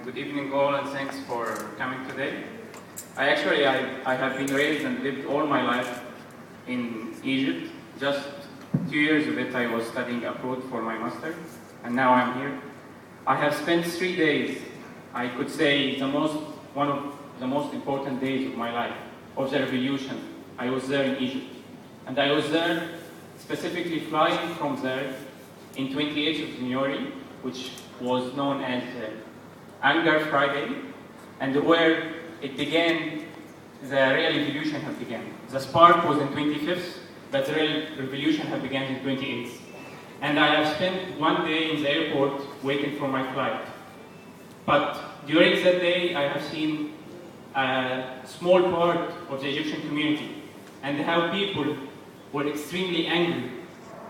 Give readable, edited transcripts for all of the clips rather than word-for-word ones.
Good evening all, and thanks for coming today. I have been raised and lived all my life in Egypt. Just 2 years of it I was studying abroad for my master, and now I'm here. I have spent 3 days, I could say one of the most important days of my life, of the revolution. I was there in Egypt. And I was there specifically flying from there in 28th of January, which was known as Anger Friday, and where it began, the real revolution had begun. The spark was in 25th, but the real revolution had begun in 28th. And I have spent 1 day in the airport waiting for my flight. But during that day, I have seen a small part of the Egyptian community and how people were extremely angry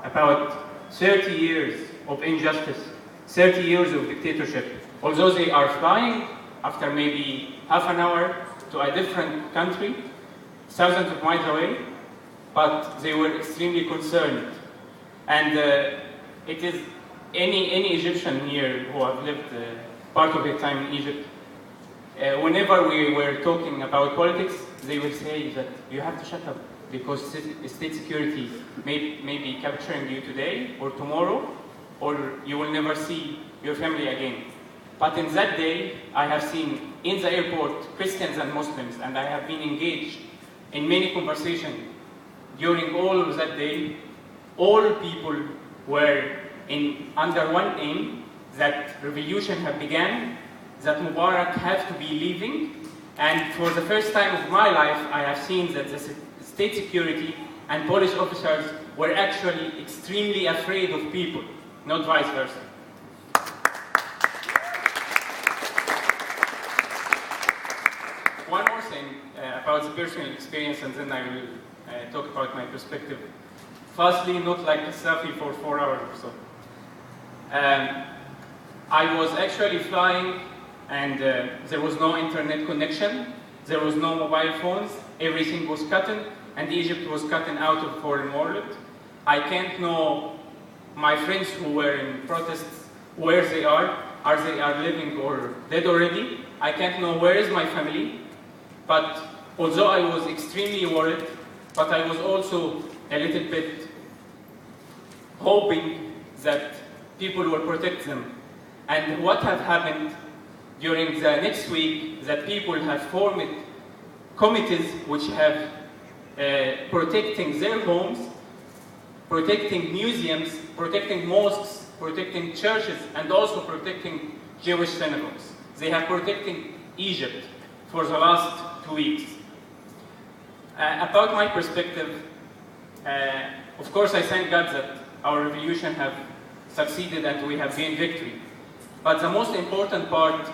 about 30 years of injustice, 30 years of dictatorship. Although they are flying after maybe half an hour to a different country, thousands of miles away, but they were extremely concerned. And it is any Egyptian here who have lived part of their time in Egypt, whenever we were talking about politics, they will say that you have to shut up because state security may be capturing you today or tomorrow, or you will never see your family again. But in that day, I have seen in the airport Christians and Muslims, and I have been engaged in many conversations during all of that day. All people were under one aim, that revolution had begun, that Mubarak had to be leaving, and for the first time of my life, I have seen that the state security and police officers were actually extremely afraid of people, not vice versa. One more thing about the personal experience, and then I will talk about my perspective. Firstly, not like a selfie for 4 hours or so. I was actually flying, and there was no internet connection, there was no mobile phones, everything was cut, and Egypt was cut out of foreign world. I can't know my friends who were in protests where they are living or dead already. I can't know where is my family. But although I was extremely worried, but I was also a little bit hoping that people will protect them. And what have happened during the next week, that people have formed committees which have protecting their homes, protecting museums, protecting mosques, protecting churches, and also protecting Jewish synagogues. They have protected Egypt for the last 2 weeks. About my perspective, of course I thank God that our revolution have succeeded and we have gained victory. But the most important part,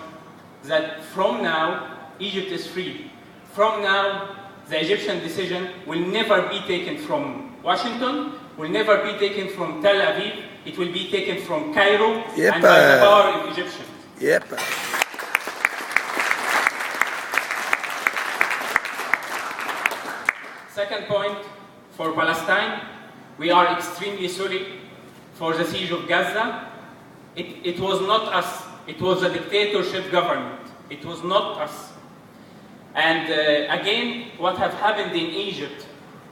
that from now, Egypt is free. From now, the Egyptian decision will never be taken from Washington, will never be taken from Tel Aviv, it will be taken from Cairo and by the power of Egyptians. Second point, for Palestine, we are extremely sorry for the siege of Gaza. It was not us, it was a dictatorship government. It was not us. And again, what have happened in Egypt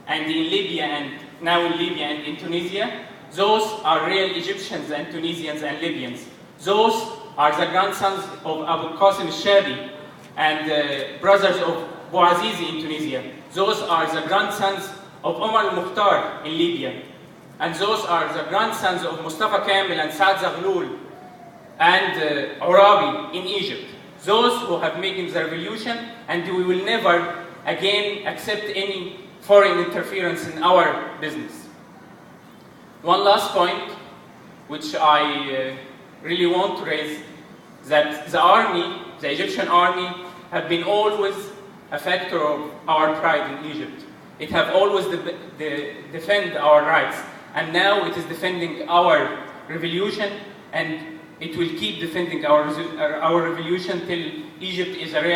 and in Libya, and now in Libya and in Tunisia, those are real Egyptians and Tunisians and Libyans. Those are the grandsons of Abu Qasim al-Shabi and brothers of Bouazizi in Tunisia. Those are the grandsons of Omar al-Mukhtar in Libya. And those are the grandsons of Mustafa Kamel and Saad Zaghloul and Arabi in Egypt. Those who have made the revolution, and we will never again accept any foreign interference in our business. One last point, which I really want to raise, that the army, the Egyptian army, have been always a factor of our pride in Egypt. It have always defend our rights, and now it is defending our revolution, and it will keep defending our revolution till Egypt is a real